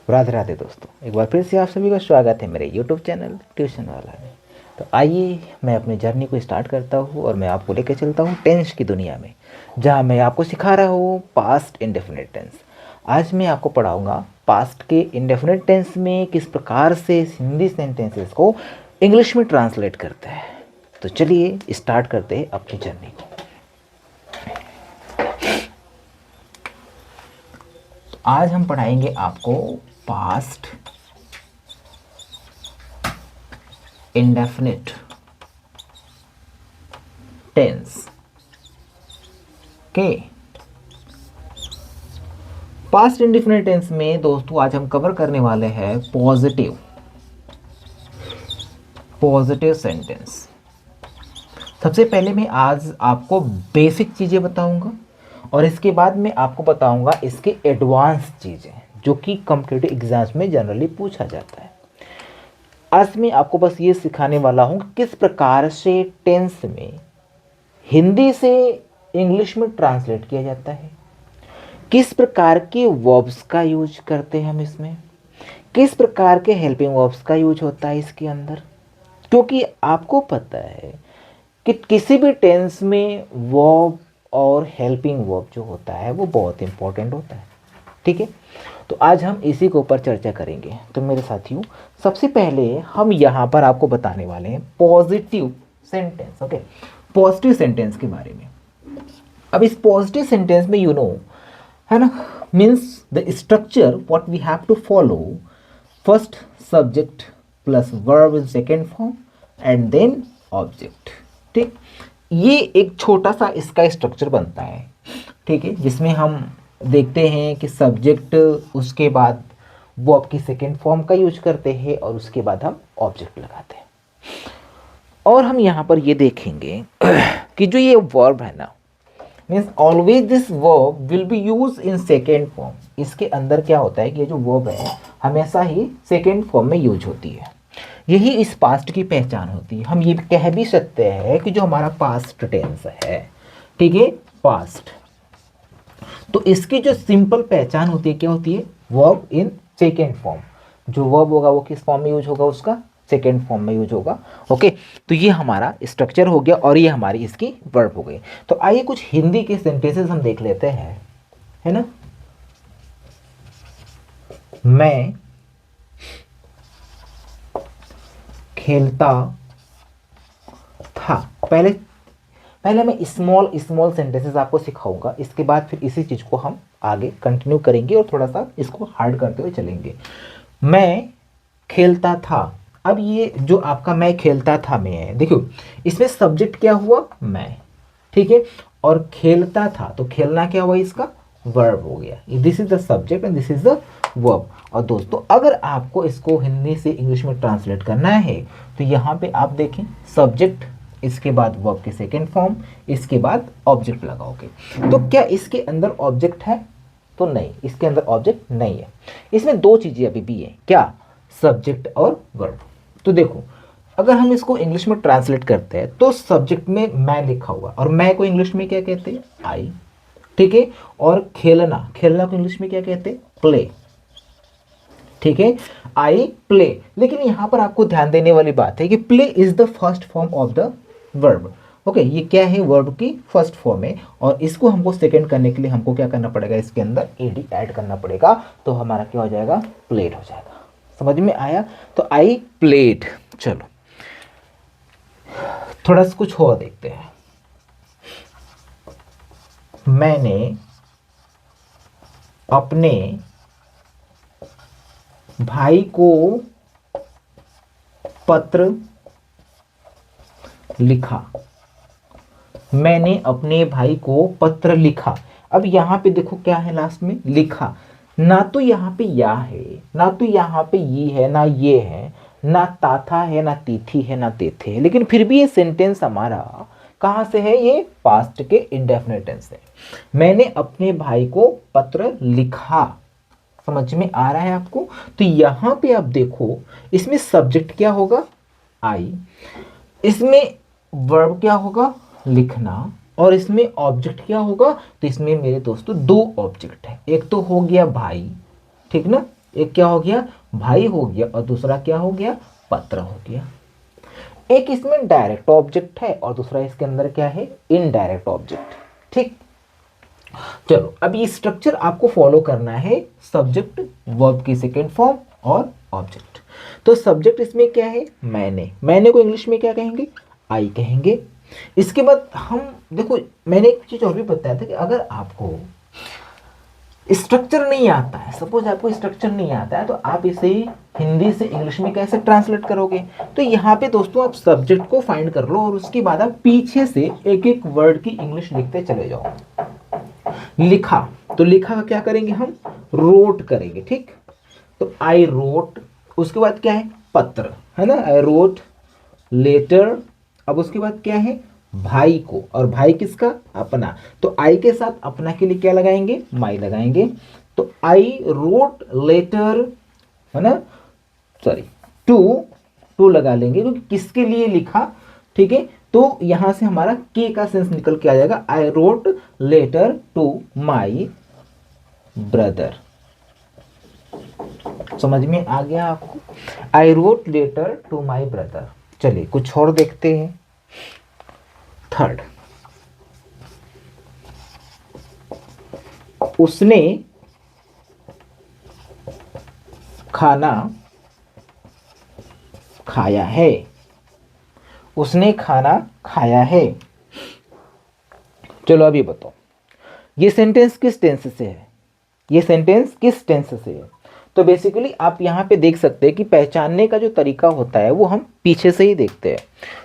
राधे राधे दोस्तों, एक बार फिर से आप सभी का स्वागत है मेरे यूट्यूब चैनल ट्यूशन वाला में। तो आइए मैं अपनी जर्नी को स्टार्ट करता हूँ और मैं आपको लेकर चलता हूँ टेंस की दुनिया में, जहाँ मैं आपको सिखा रहा हूँ पास्ट इंडेफिनिट टेंस। आज मैं आपको पढ़ाऊँगा पास्ट के इंडेफिनिट टेंस में किस प्रकार से हिंदी सेंटेंसेस को इंग्लिश में ट्रांसलेट करते हैं। तो चलिए स्टार्ट करते हैं अपनी जर्नी को। आज हम पढ़ाएंगे आपको पास्ट इंडेफिनिट टेंस के पास्ट इंडेफिनिट टेंस में दोस्तों आज हम कवर करने वाले हैं पॉजिटिव सेंटेंस। सबसे पहले मैं आज आपको बेसिक चीज़ें बताऊंगा और इसके बाद मैं आपको बताऊंगा इसके एडवांस चीज़ें जो कि कॉम्पिटिटिव एग्जाम्स में जनरली पूछा जाता है। आज मैं आपको बस ये सिखाने वाला हूँ कि किस प्रकार से टेंस में हिंदी से इंग्लिश में ट्रांसलेट किया जाता है, किस प्रकार के वर्ब्स का यूज करते हैं हम इसमें, किस प्रकार के हेल्पिंग वर्ब्स का यूज होता है इसके अंदर। क्योंकि आपको पता है कि किसी भी टेंस में वर्ब और हेल्पिंग वर्ब जो होता है वो बहुत इंपॉर्टेंट होता है। ठीक है, तो आज हम इसी के ऊपर चर्चा करेंगे। तो मेरे साथियों, सबसे पहले हम यहाँ पर आपको बताने वाले हैं positive sentence. Okay, positive sentence के बारे में। अब इस पॉजिटिव सेंटेंस में है ना, means the structure what we have to follow, first subject plus verb in second form and then object. ठीक, ये एक छोटा सा इसका स्ट्रक्चर बनता है। ठीक है, जिसमें हम देखते हैं कि सब्जेक्ट, उसके बाद वर्ब की सेकेंड फॉर्म का यूज करते हैं और उसके बाद हम ऑब्जेक्ट लगाते हैं। और हम यहाँ पर ये देखेंगे कि जो ये वर्ब है ना, means always this verb will be use in second form. इसके अंदर क्या होता है कि ये जो वर्ब है हमेशा ही सेकेंड फॉर्म में यूज होती है। यही इस पास्ट की पहचान होती है। हम ये कह भी सकते हैं कि जो हमारा पास्ट टेंस है, ठीक है, पास्ट, तो इसकी जो सिंपल पहचान होती है क्या होती है, वर्ब इन सेकेंड फॉर्म। जो वर्ब होगा वो किस फॉर्म में यूज होगा, उसका सेकेंड फॉर्म में यूज होगा। ओके, तो ये हमारा स्ट्रक्चर हो गया और ये हमारी इसकी वर्ब हो गई। तो आइए कुछ हिंदी के सेंटेंसेस हम देख लेते हैं, है ना। मैं खेलता था। पहले मैं स्मॉल स्मॉल सेंटेंसेस आपको सिखाऊंगा, इसके बाद फिर इसी चीज को हम आगे कंटिन्यू करेंगे और थोड़ा सा इसको हार्ड करते हुए चलेंगे। मैं खेलता था। अब ये जो आपका मैं खेलता था में है, देखो इसमें सब्जेक्ट क्या हुआ, मैं, ठीक है, और खेलता था तो खेलना क्या हुआ, इसका वर्ब हो गया। This is the subject and this is the verb. और दोस्तों अगर आपको इसको हिंदी से इंग्लिश में ट्रांसलेट करना है तो यहाँ पे आप देखें सब्जेक्ट, इसके बाद वर्ब की सेकेंड फॉर्म, इसके बाद ऑब्जेक्ट लगाओगे। तो क्या इसके अंदर ऑब्जेक्ट है, तो नहीं, इसके अंदर ऑब्जेक्ट नहीं है। इसमें दो चीजें अभी भी है, क्या, सब्जेक्ट और वर्ब। तो देखो अगर हम इसको इंग्लिश में ट्रांसलेट करते हैं तो सब्जेक्ट में मैं लिखा हुआ, और मैं को इंग्लिश में क्या कहते हैं, आई, ठीक है, और खेलना, खेलना को इंग्लिश में क्या कहते हैं, प्ले, ठीक है, आई प्ले। लेकिन यहां पर आपको ध्यान देने वाली बात है कि play is the first form of the verb. Okay, ये क्या है, वर्ब की फर्स्ट फॉर्म है, और इसको हमको सेकंड करने के लिए हमको क्या करना पड़ेगा, इसके अंदर एडी ऐड करना पड़ेगा। तो हमारा क्या हो जाएगा, प्लेड हो जाएगा। समझ में आया, तो आई प्लेड। चलो थोड़ा सा कुछ और देखते हैं। मैंने अपने भाई को पत्र लिखा। मैंने अपने भाई को पत्र लिखा। अब यहां पे देखो क्या है, लास्ट में लिखा। ना तो यहां पे या है, ना तो यहां पे ये है, ना ये है, ना ताथा है, ना तिथि है, ना तेथे है, लेकिन फिर भी ये सेंटेंस हमारा कहां से है, ये पास्ट के इंडेफिनिट टेंस है। मैंने अपने भाई को पत्र लिखा। समझ में आ रहा है आपको। तो यहां पे आप देखो इसमें सब्जेक्ट क्या होगा, आई, इसमें वर्ब क्या होगा, लिखना, और इसमें ऑब्जेक्ट क्या होगा। तो इसमें मेरे दोस्तों दो ऑब्जेक्ट है, एक तो हो गया भाई, ठीक ना, एक क्या हो गया, भाई हो गया, और दूसरा क्या हो गया, पत्र हो गया। एक इसमें डायरेक्ट ऑब्जेक्ट है और दूसरा इसके अंदर क्या है, इनडायरेक्ट ऑब्जेक्ट। ठीक, चलो अब ये स्ट्रक्चर आपको फॉलो करना है, सब्जेक्ट, वर्ब की सेकेंड फॉर्म और ऑब्जेक्ट। तो सब्जेक्ट इसमें क्या है, मैंने को इंग्लिश में क्या कहेंगे, आई कहेंगे। इसके बाद हम देखो, मैंने एक चीज और भी बताया था कि अगर आपको स्ट्रक्चर नहीं आता है, सपोज आपको स्ट्रक्चर नहीं आता है, तो आप इसे हिंदी से इंग्लिश में कैसे ट्रांसलेट करोगे। तो यहाँ पे दोस्तों आप सब्जेक्ट को फाइंड कर लो और उसके बाद आप पीछे से एक एक वर्ड की इंग्लिश लिखते चले जाओ। लिखा, तो लिखा का क्या करेंगे हम, रोट करेंगे। ठीक, तो आई रोट, उसके बाद क्या है, पत्र, है ना, आई रोट लेटर। अब उसके बाद क्या है, भाई को, और भाई किसका, अपना। तो आई के साथ अपना के लिए क्या लगाएंगे, माई लगाएंगे। तो आई रोट लेटर, है ना, सॉरी, टू, टू लगा लेंगे क्योंकि किसके लिए लिखा। ठीक है, तो यहां से हमारा के का सेंस निकल के आ जाएगा, I wrote letter to my brother. समझ में आ गया आपको, I wrote letter to my brother. चलिए कुछ और देखते हैं। थर्ड, उसने खाना खाया है, उसने खाना खाया है। चलो अभी बताओ, ये सेंटेंस किस टेंस से है, ये सेंटेंस किस टेंस से है। तो बेसिकली आप यहाँ पे देख सकते हैं कि पहचानने का जो तरीका होता है वो हम पीछे से ही देखते हैं।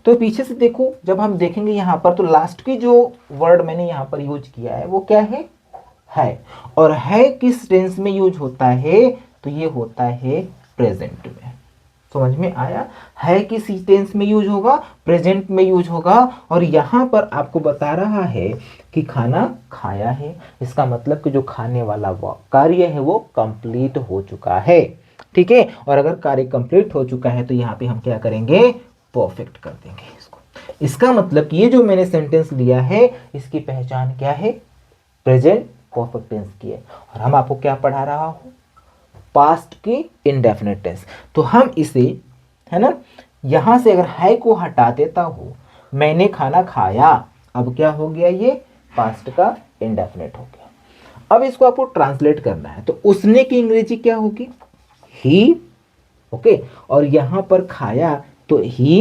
तो पीछे से देखो, जब हम देखेंगे यहाँ पर, तो लास्ट की जो वर्ड मैंने यहाँ पर यूज किया है वो क्या है। और है किस टेंस में यूज होता है, तो ये होता है प्रेजेंट में। समझ में आया, है किस टेंस में यूज होगा, प्रेजेंट में यूज होगा। और यहां पर आपको बता रहा है कि खाना खाया है, इसका मतलब कि जो खाने वाला कार्य है वो कंप्लीट हो चुका है। ठीक है, और अगर कार्य कंप्लीट हो चुका है तो यहाँ पे हम क्या करेंगे, परफेक्ट कर देंगे इसको। इसका मतलब कि ये जो मैंने सेंटेंस लिया है इसकी पहचान क्या है, प्रेजेंट परफेक्ट टेंस की है। और हम आपको क्या पढ़ा रहा हूं, पास्ट की इंडेफिनिट टेंस। तो हम इसे, है ना, यहां से अगर है को हटा देता हूं, मैंने खाना खाया, अब क्या हो गया, ये पास्ट का इंडेफिनिट हो गया। अब इसको आपको ट्रांसलेट करना है, तो उसने की अंग्रेजी क्या होगी, ही। ओके, और यहां पर खाया तो ही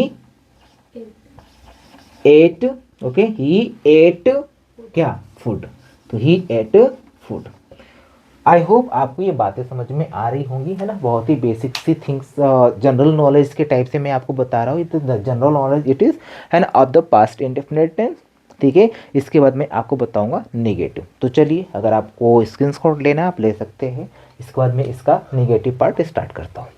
एट। ओके, ही एट क्या, फूड। तो ही एट फूड। आई होप आपको ये बातें समझ में आ रही होंगी, है ना, बहुत ही बेसिक सी थिंग्स, जनरल नॉलेज के टाइप से मैं आपको बता रहा हूँ। तो जनरल नॉलेज इट इज़, है ना, of the past indefinite tense. ठीक है, इसके बाद मैं आपको बताऊंगा नेगेटिव। तो चलिए, अगर आपको स्क्रीनशॉट लेना है आप ले सकते हैं। इसके बाद मैं इसका नेगेटिव पार्ट स्टार्ट करता हूँ।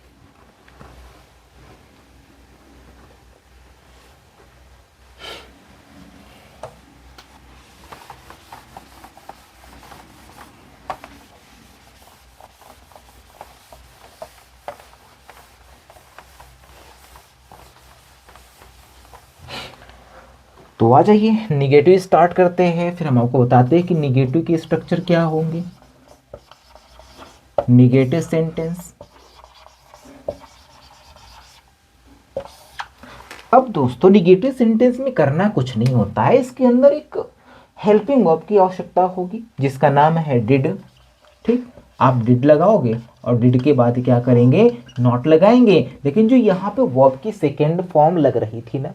तो आ जाइए, निगेटिव स्टार्ट करते हैं, फिर हम आपको बताते हैं कि निगेटिव की स्ट्रक्चर क्या होंगे। Negative sentence. अब दोस्तों निगेटिव सेंटेंस में करना कुछ नहीं होता है, इसके अंदर एक हेल्पिंग वर्ब की आवश्यकता होगी जिसका नाम है डिड। ठीक, आप डिड लगाओगे और डिड के बाद क्या करेंगे, नॉट लगाएंगे। लेकिन जो यहाँ पे वर्ब की सेकेंड फॉर्म लग रही थी ना,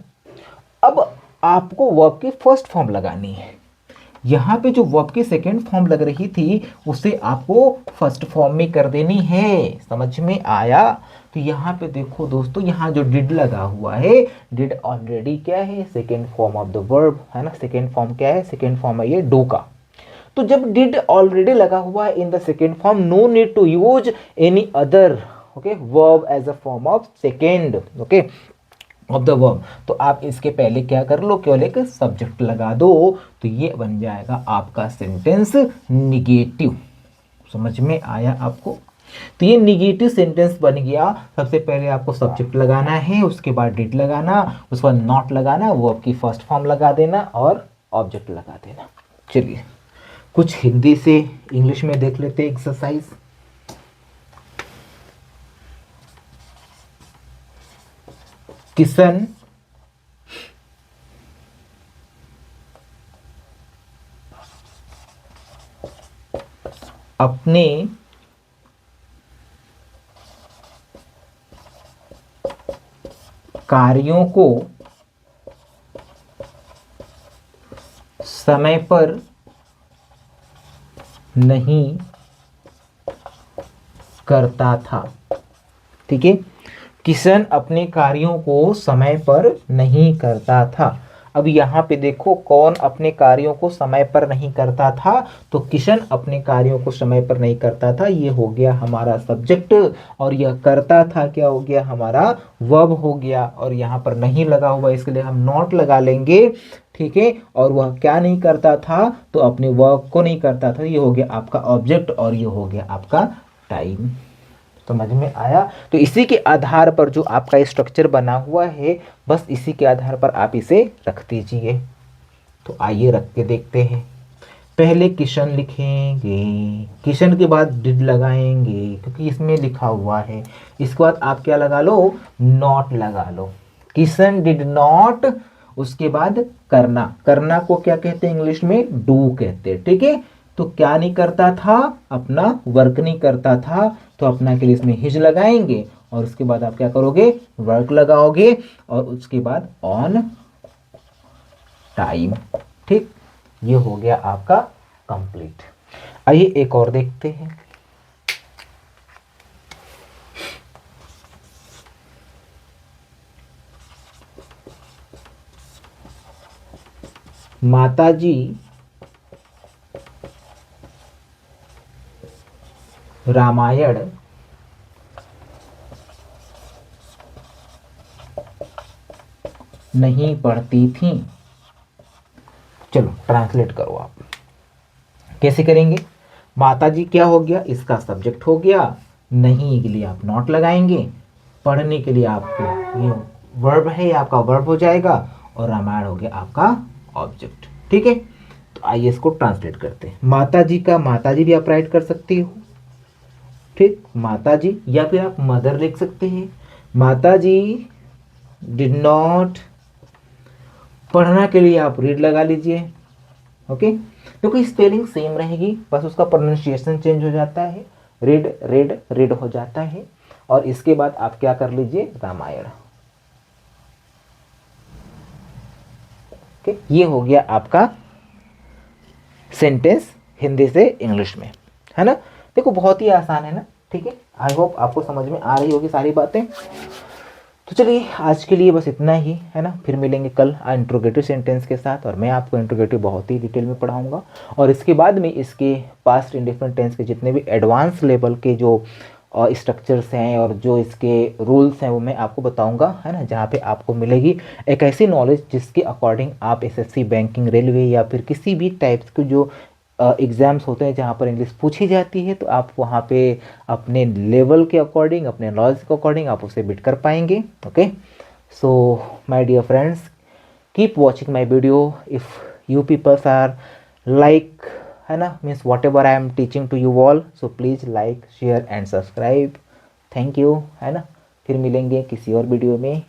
अब आपको वर्ब की फर्स्ट फॉर्म लगानी है। यहाँ पे जो वर्ब की सेकेंड फॉर्म लग रही थी उसे आपको फर्स्ट फॉर्म में कर देनी है। समझ में आया। तो यहाँ पे देखो दोस्तों, यहाँ जो डिड लगा हुआ है, डिड ऑलरेडी क्या है, second form of the verb, है ना। सेकेंड फॉर्म क्या है, सेकेंड फॉर्म है ये डू का। तो जब डिड ऑलरेडी लगा हुआ है in the second form, no need to use any other okay verb as a form of second okay of the verb. तो आप इसके पहले क्या कर लो, केवल एक सब्जेक्ट लगा दो, तो ये बन जाएगा आपका सेंटेंस निगेटिव। समझ में आया आपको। तो ये निगेटिव सेंटेंस बन गया। सबसे पहले आपको सब्जेक्ट लगाना है, उसके बाद डिड लगाना, उसके बाद नॉट लगाना, वर्ब की फर्स्ट फॉर्म लगा देना और ऑब्जेक्ट लगा देना। चलिए कुछ हिंदी से इंग्लिश में देख लेते हैं एक्सरसाइज। किशन अपने कार्यों को समय पर नहीं करता था। ठीक है, किशन अपने कार्यों को समय पर नहीं करता था। अब यहाँ पे देखो कौन अपने कार्यों को समय पर नहीं करता था, तो किशन अपने कार्यों को समय पर नहीं करता था, ये हो गया हमारा सब्जेक्ट। और यह करता था क्या हो गया, हमारा वर्ब हो गया। और यहाँ पर नहीं लगा हुआ इसके लिए हम नॉट लगा लेंगे। ठीक है, और वह क्या नहीं करता था, तो अपने वर्क को नहीं करता था, ये हो गया आपका ऑब्जेक्ट और ये हो गया आपका टाइम। समझ में आया? तो इसी के आधार पर जो आपका स्ट्रक्चर बना हुआ है, बस इसी के आधार पर आप इसे रख दीजिए। तो आइए रख के देखते हैं। पहले किशन लिखेंगे, किशन के बाद डिड लगाएंगे क्योंकि इसमें लिखा हुआ है। इसके बाद आप क्या लगा लो, नॉट लगा लो। किशन डिड नॉट, उसके बाद करना, करना को क्या कहते हैं इंग्लिश में, डू कहते हैं। ठीक है, तो क्या नहीं करता था, अपना वर्क नहीं करता था, तो अपना के लिए इसमें हिज लगाएंगे और उसके बाद आप क्या करोगे, वर्क लगाओगे और उसके बाद ऑन टाइम। ठीक, ये हो गया आपका कंप्लीट। आइए एक और देखते हैं। माताजी रामायण नहीं पढ़ती थी। चलो ट्रांसलेट करो आप, कैसे करेंगे। माताजी क्या हो गया, इसका सब्जेक्ट हो गया, नहीं के लिए आप नॉट लगाएंगे, पढ़ने के लिए आपको ये वर्ब है, ये आपका वर्ब हो जाएगा और रामायण हो गया आपका ऑब्जेक्ट। ठीक है, तो आइए इसको ट्रांसलेट करते हैं। माताजी का माताजी भी आप राइट कर सकते हो। ठीक, माताजी, या फिर आप मदर लिख सकते हैं। माताजी डिड नॉट, पढ़ना के लिए आप रीड लगा लीजिए। ओके, क्योंकि स्पेलिंग सेम रहेगी, बस उसका प्रोनाउंसिएशन चेंज हो जाता है, रीड रेड रीड हो जाता है। और इसके बाद आप क्या कर लीजिए, रामायण। ओके, ये हो गया आपका सेंटेंस हिंदी से इंग्लिश में, है ना। देखो बहुत ही आसान है ना। ठीक है, आई होप आपको समझ में आ रही होगी सारी बातें। तो चलिए आज के लिए बस इतना ही, है ना। फिर मिलेंगे कल इंट्रोगेटिव सेंटेंस के साथ, और मैं आपको इंट्रोगेटिव बहुत ही डिटेल में पढ़ाऊंगा। और इसके बाद में इसके पास्ट इंडिफरेंट टेंस के जितने भी एडवांस लेवल के जो स्ट्रक्चर्स हैं और जो इसके रूल्स हैं वो मैं आपको बताऊंगा, है ना। जहाँ पे आपको मिलेगी एक ऐसी नॉलेज जिसके अकॉर्डिंग आप एसएससी, बैंकिंग, रेलवे या फिर किसी भी टाइप्स के जो एग्ज़ाम्स होते हैं जहाँ पर इंग्लिश पूछी जाती है, तो आप वहाँ पे अपने लेवल के अकॉर्डिंग, अपने नॉलेज के अकॉर्डिंग आप उसे बिट कर पाएंगे। Okay, so my dear friends, keep watching my video if you peoples are like, है ना, means whatever I am teaching to you all, so please like share and subscribe. Thank you, है ना। फिर मिलेंगे किसी और video में।